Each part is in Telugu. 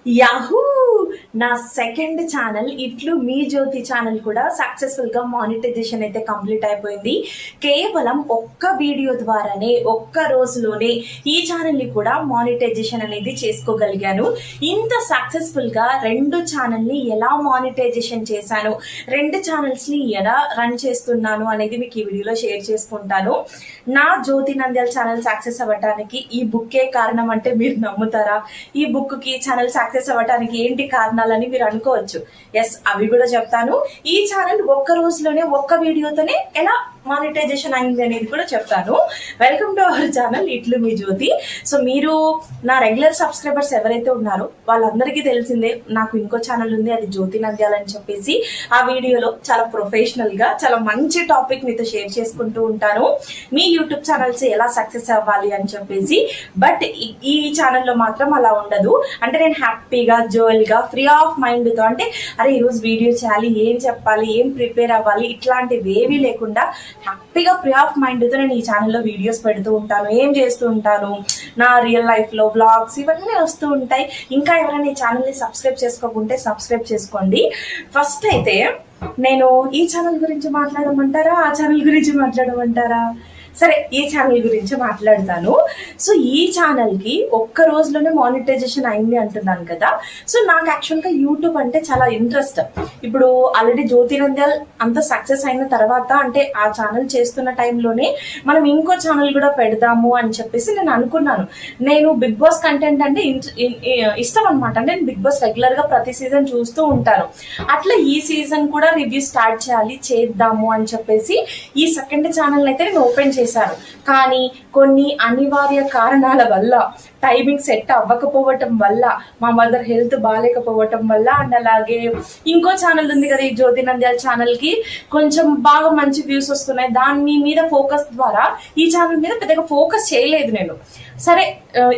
యాహూ! నా సెకండ్ ఛానల్ ఇట్లు మీ జ్యోతి ఛానల్ కూడా సక్సెస్ఫుల్ గా మానిటైజేషన్ అయితే కంప్లీట్ అయిపోయింది. కేవలం ఒక్క వీడియో ద్వారానే ఒక్క రోజులోనే ఈ ఛానల్ ని కూడా మానిటైజేషన్ అనేది చేసుకోగలిగాను. ఇంత సక్సెస్ఫుల్ గా రెండు ఛానల్ ని ఎలా మానిటైజేషన్ చేశాను, రెండు ఛానల్స్ ని ఎలా రన్ చేస్తున్నాను అనేది మీకు ఈ వీడియోలో షేర్ చేసుకుంటాను. నా జ్యోతి నంద్యాల ఛానల్ సక్సెస్ అవ్వడానికి ఈ బుక్కే కారణం అంటే మీరు నమ్ముతారా? ఈ బుక్ కి ఛానల్ సక్సెస్ అవ్వడానికి ఏంటి కారణాలని మీరు అనుకోవచ్చు. ఎస్, అవి కూడా చెప్తాను. ఈ ఛానల్ ఒక్క రోజులోనే ఒక్క వీడియోతోనే ఎలా మానిటైజేషన్ అయింది అనేది కూడా చెప్తాను. వెల్కమ్ టు అవర్ ఛానల్ ఇట్లు మీ జ్యోతి. సో మీరు నా రెగ్యులర్ సబ్స్క్రైబర్స్ ఎవరైతే ఉన్నారో వాళ్ళందరికీ తెలిసిందే నాకు ఇంకో ఛానల్ ఉంది, అది జ్యోతి నంద్యాల అని చెప్పేసి. ఆ వీడియోలో చాలా ప్రొఫెషనల్ గా చాలా మంచి టాపిక్ మీతో షేర్ చేసుకుంటూ ఉంటాను, మీ యూట్యూబ్ ఛానల్స్ ఎలా సక్సెస్ అవ్వాలి అని చెప్పేసి. బట్ ఈ ఛానల్లో మాత్రం అలా ఉండదు. అంటే నేను హ్యాపీగా జోయల్ గా ఫ్రీ ఆఫ్ మైండ్ తో, అంటే అరే ఈరోజు వీడియో చేయాలి, ఏం చెప్పాలి, ఏం ప్రిపేర్ అవ్వాలి, ఇట్లాంటివి ఏవీ లేకుండా హ్యాపీగా ఫ్రీ ఆఫ్ మైండ్ తో నేను ఈ ఛానల్లో వీడియోస్ పెడుతూ ఉంటాను, ఏం చేస్తూ ఉంటాను, నా రియల్ లైఫ్ లో బ్లాగ్స్ ఇవన్నీ వస్తూ ఉంటాయి. ఇంకా ఎవరైనా ఈ ఛానల్ ని సబ్స్క్రైబ్ చేసుకోకుంటే సబ్స్క్రైబ్ చేసుకోండి. ఫస్ట్ అయితే నేను ఈ ఛానల్ గురించి మాట్లాడమంటారా, ఆ ఛానల్ గురించి మాట్లాడమంటారా? సరే, ఈ ఛానల్ గురించి మాట్లాడతాను. సో ఈ ఛానల్ కి ఒక్క రోజులోనే మానిటైజేషన్ అయింది అంటున్నాను కదా. సో నాకు యాక్చువల్గా యూట్యూబ్ అంటే చాలా ఇంట్రెస్ట్. ఇప్పుడు ఆల్రెడీ జ్యోతి నంద్యాల్ అంత సక్సెస్ అయిన తర్వాత, అంటే ఆ ఛానల్ చేస్తున్న టైంలోనే మనం ఇంకో ఛానల్ కూడా పెడదాము అని చెప్పేసి నేను అనుకున్నాను. నేను బిగ్ బాస్ కంటెంట్ అంటే ఇష్టం అనమాట. అంటే నేను బిగ్ బాస్ రెగ్యులర్ గా ప్రతి సీజన్ చూస్తూ ఉంటాను. అట్లా ఈ సీజన్ కూడా రివ్యూ స్టార్ట్ చేద్దాము అని చెప్పేసి ఈ సెకండ్ ఛానల్ అయితే నేను ఓపెన్ చేశాను. కానీ కొన్ని అనివార్య కారణాల వల్ల, టైమింగ్ సెట్ అవ్వకపోవటం వల్ల, మా మదర్ హెల్త్ బాగాలేకపోవటం వల్ల, అండ్ అలాగే ఇంకో ఛానల్ ఉంది కదా ఈ జ్యోతి నంద్యాల ఛానల్ కి కొంచెం బాగా మంచి వ్యూస్ వస్తున్నాయి, దాని మీద ఫోకస్ ద్వారా ఈ ఛానల్ మీద పెద్దగా ఫోకస్ చేయలేదు నేను. సరే,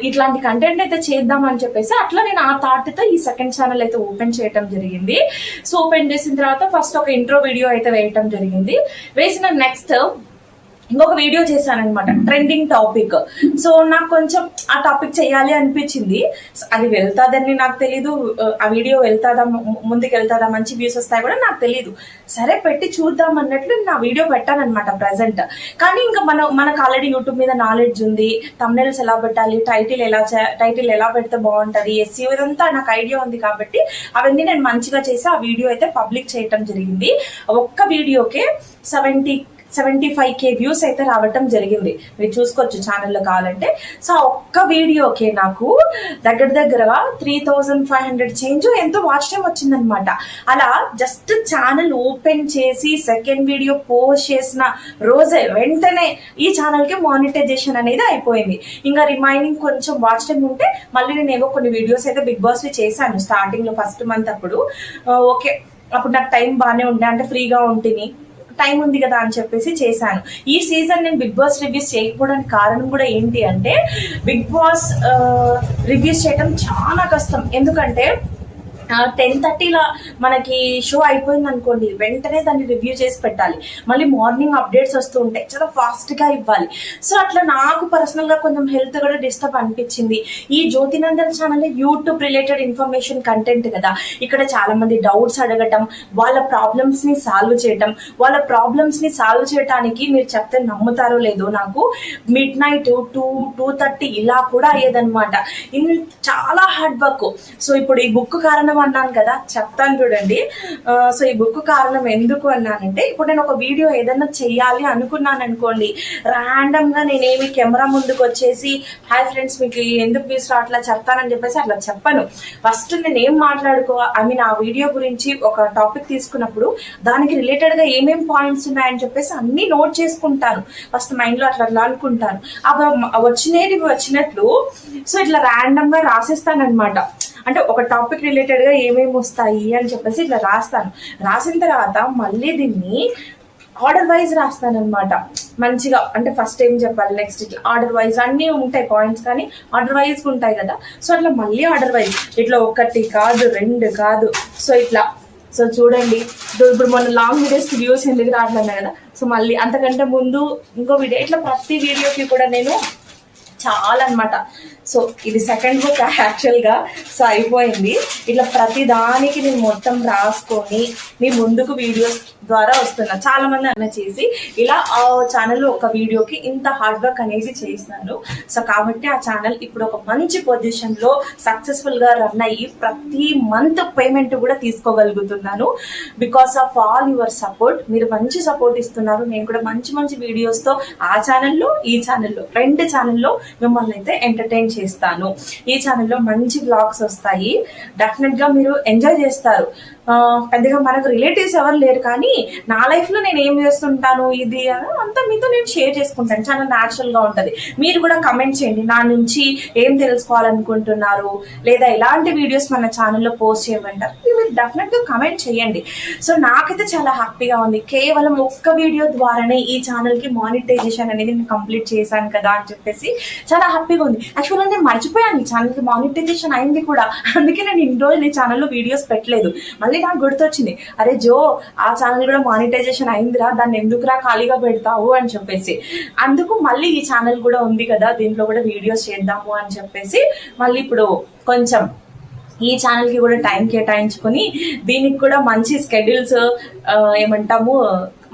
ఇట్లాంటి కంటెంట్ అయితే చేద్దాం అని చెప్పేసి అట్లా నేను ఆ థాట్ తో ఈ సెకండ్ ఛానల్ అయితే ఓపెన్ చేయడం జరిగింది. సో ఓపెన్ చేసిన తర్వాత ఫస్ట్ ఒక ఇంట్రో వీడియో అయితే వేయటం జరిగింది. వేసిన నెక్స్ట్ ఇంకొక వీడియో చేశాను అనమాట, ట్రెండింగ్ టాపిక్. సో నాకు కొంచెం ఆ టాపిక్ చేయాలి అనిపించింది. అది వెళ్తాదని నాకు తెలీదు, ఆ వీడియో వెళ్తాదా, ముందుకు వెళ్తాదా, మంచి వ్యూస్ వస్తాయి కూడా నాకు తెలీదు. సరే పెట్టి చూద్దాం అన్నట్లు నేను ఆ వీడియో పెట్టాను అనమాట ప్రజెంట్. కానీ ఇంకా మనకు ఆల్రెడీ యూట్యూబ్ మీద నాలెడ్జ్ ఉంది, థంబ్నెయిల్స్ ఎలా పెట్టాలి, టైటిల్ ఎలా పెడితే బాగుంటది, ఎస్ఈఓ ఇదంతా నాకు ఐడియా ఉంది. కాబట్టి అవన్నీ నేను మంచిగా చేసి ఆ వీడియో అయితే పబ్లిక్ చేయటం జరిగింది. ఒక్క వీడియోకే 75K వ్యూస్ అయితే రావటం జరిగింది. మీరు చూసుకోవచ్చు ఛానల్లో కావాలంటే. సో ఒక్క వీడియోకే నాకు దగ్గర 3500 చేంజ్ ఎంతో వాచ్ టైం వచ్చిందనమాట. అలా జస్ట్ ఛానల్ ఓపెన్ చేసి సెకండ్ వీడియో పోస్ట్ చేసిన రోజే వెంటనే ఈ ఛానల్ కి మానిటైజేషన్ అనేది అయిపోయింది. ఇంకా రిమైనింగ్ కొంచెం వాచ్ టైం ఉంటే మళ్ళీ నేను ఏవో కొన్ని వీడియోస్ అయితే బిగ్ బాస్ చేశాను స్టార్టింగ్ లో, ఫస్ట్ మంత్ అప్పుడు. ఓకే, అప్పుడు నాకు టైం బాగానే ఉండే, అంటే ఫ్రీగా ఉంటుంది, టైం ఉంది కదా అని చెప్పేసి చేశాను. ఈ సీజన్ నేను బిగ్ బాస్ రివ్యూస్ చేయకపోవడానికి కారణం కూడా ఏంటి అంటే, బిగ్ బాస్ రివ్యూస్ చేయడం చాలా కష్టం. ఎందుకంటే 10:30 మనకి షో అయిపోయింది అనుకోండి, వెంటనే దాన్ని రివ్యూ చేసి పెట్టాలి, మళ్ళీ మార్నింగ్ అప్డేట్స్ వస్తూ ఉంటాయి, చాలా ఫాస్ట్ గా ఇవ్వాలి. సో అట్లా నాకు పర్సనల్ గా కొంచెం హెల్త్ కూడా డిస్టర్బ్ అనిపించింది. ఈ Jyothi Nandyala channel YouTube related information content కదా, ఇక్కడ చాలా మంది డౌట్స్ అడగటం, వాళ్ళ ప్రాబ్లమ్స్ ని సాల్వ్ చేయడానికి మీరు చెప్తే నమ్ముతారో లేదో, నాకు మిడ్ నైట్ 2-2:30 ఇలా కూడా అయ్యేదన్నమాట. చాలా హార్డ్ వర్క్. సో ఇప్పుడు ఈ బుక్ కారణం అన్నాను కదా, చెప్తాను చూడండి. సో ఈ బుక్ కారణం ఎందుకు అన్నానంటే, ఇప్పుడు నేను ఒక వీడియో ఏదైనా చెయ్యాలి అనుకున్నాను అనుకోండి, ర్యాండమ్ గా నేనేమి కెమెరా ముందుకు వచ్చేసి హాయ్ ఫ్రెండ్స్ మీకు ఎందుకు వ్యూస్ అట్లా చెప్తానని చెప్పేసి అట్లా చెప్పను. ఫస్ట్ నేను ఏం ఆ వీడియో గురించి ఒక టాపిక్ తీసుకున్నప్పుడు దానికి రిలేటెడ్ గా ఏమేం పాయింట్స్ ఉన్నాయని చెప్పేసి అన్ని నోట్ చేసుకుంటాను. ఫస్ట్ మైండ్ లో అట్లా అనుకుంటాను, అవి వచ్చినట్లు సో ఇట్లా ర్యాండమ్ గా రాసేస్తాను అనమాట. అంటే ఒక టాపిక్ రిలేటెడ్ గా ఏమేమి వస్తాయి అని చెప్పేసి ఇట్లా రాస్తాను. రాసిన తర్వాత మళ్ళీ దీన్ని ఆర్డర్ వైజ్ రాస్తాను అనమాట మంచిగా. అంటే ఫస్ట్ ఏం చెప్పాలి, నెక్స్ట్ ఇట్లా ఆర్డర్ వైజ్ అన్నీ ఉంటాయి పాయింట్స్, కానీ ఆర్డర్ వైజ్ ఉంటాయి కదా. సో అట్లా మళ్ళీ ఆర్డర్ వైజ్ ఇట్లా 1 కాదు 2 కాదు, సో ఇట్లా. సో చూడండి, ఇప్పుడు మొన్న లాంగ్ వీడియోస్ కి వ్యూస్ ఎందుకు రావట్లేదు కదా. సో మళ్ళీ అంతకంటే ముందు ఇంకో వీడియో, ఇట్లా ప్రతి వీడియోకి కూడా నేను చాలా అన్నమాట. సో ఇది సెకండ్ బుక్ యాక్చువల్గా. సో అయిపోయింది. ఇట్లా ప్రతి దానికి నేను మొత్తం రాసుకొని మీ ముందుకు వీడియోస్ ద్వారా వస్తున్నా. చాలా మంది అన్న చేసి ఇలా ఆ ఛానల్లో ఒక వీడియోకి ఇంత హార్డ్ వర్క్ అనేది చేసినాను. సో కాబట్టి ఆ ఛానల్ ఇప్పుడు ఒక మంచి పొజిషన్లో సక్సెస్ఫుల్గా రన్ అయ్యి ప్రతి మంత్ పేమెంట్ కూడా తీసుకోగలుగుతున్నాను. Because of all your support. మీరు మంచి సపోర్ట్ ఇస్తున్నారు. నేను కూడా మంచి మంచి వీడియోస్తో ఆ ఛానల్లో ఈ ఛానల్లో 2 ఛానల్లో మిమ్మల్ని అయితే ఎంటర్టైన్ చేస్తాను. ఈ ఛానల్లో మంచి వ్లాగ్స్ వస్తాయి. డెఫినెట్గా మీరు ఎంజాయ్ చేస్తారు. పెద్దగా మనకు రిలేటివ్స్ ఎవరు లేరు, కానీ నా లైఫ్లో నేను ఏం చేస్తుంటాను ఇది అంతా మీతో నేను షేర్ చేసుకుంటాను. చాలా న్యాచురల్గా ఉంటుంది. మీరు కూడా కమెంట్ చేయండి, నా నుంచి ఏం తెలుసుకోవాలనుకుంటున్నారు, లేదా ఎలాంటి వీడియోస్ మన ఛానల్లో పోస్ట్ చేయమంటారు. మీరు డెఫినెట్గా కమెంట్ చేయండి. సో నాకైతే చాలా హ్యాపీగా ఉంది. కేవలం ఒక్క వీడియో ద్వారానే ఈ ఛానల్కి మానిటైజేషన్ అనేది నేను కంప్లీట్ చేశాను కదా అని చెప్పేసి చాలా హ్యాపీగా ఉంది. యాక్చువల్గా నేను మర్చిపోయాను ఈ ఛానల్కి మానిటైజేషన్ అయింది కూడా. అందుకే నేను ఇన్ని రోజులు ఈ ఛానల్లో వీడియోస్ పెట్టలేదు. మళ్ళీ నాకు గుర్తొచ్చింది, అరే జో ఆ ఛానల్ కూడా మానిటైజేషన్ అయిందిరా, దాన్ని ఎందుకురా ఖాళీగా పెడతావు అని చెప్పేసి. అందుకు మళ్ళీ ఈ ఛానల్ కూడా ఉంది కదా, దీంట్లో కూడా వీడియోస్ చేద్దాము అని చెప్పేసి మళ్ళీ ఇప్పుడు కొంచెం ఈ ఛానల్కి కూడా టైం కేటాయించుకొని దీనికి కూడా మంచి స్కెడ్యూల్స్ ఏమంటాము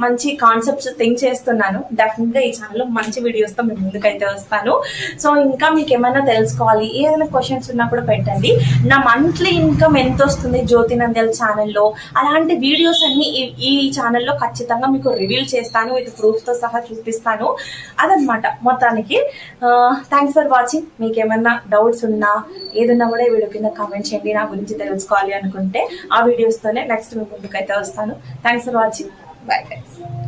మంచి కాన్సెప్ట్స్ థింక్ చేస్తున్నాను. డెఫినెట్గా ఈ ఛానల్లో మంచి వీడియోస్తో మేము ముందుకైతే వస్తాను. సో ఇంకా మీకు ఏమైనా తెలుసుకోవాలి, ఏదైనా క్వశ్చన్స్ ఉన్నా కూడా పెట్టండి. నా మంత్లీ ఇన్కమ్ ఎంత వస్తుంది జ్యోతి నంద్యాల ఛానల్లో, అలాంటి వీడియోస్ అన్ని ఈ ఛానల్లో ఖచ్చితంగా మీకు రివీల్ చేస్తాను. విత్ ప్రూఫ్తో సహా చూపిస్తాను. అదనమాట మొత్తానికి. Thanks for watching. మీకు ఏమన్నా డౌట్స్ ఉన్నా ఏదన్నా కూడా ఈ వీడియో కింద కామెంట్ చేయండి. నా గురించి తెలుసుకోవాలి అనుకుంటే ఆ వీడియోస్తోనే నెక్స్ట్ మీ ముందుకైతే వస్తాను. Thanks for watching. Bye guys.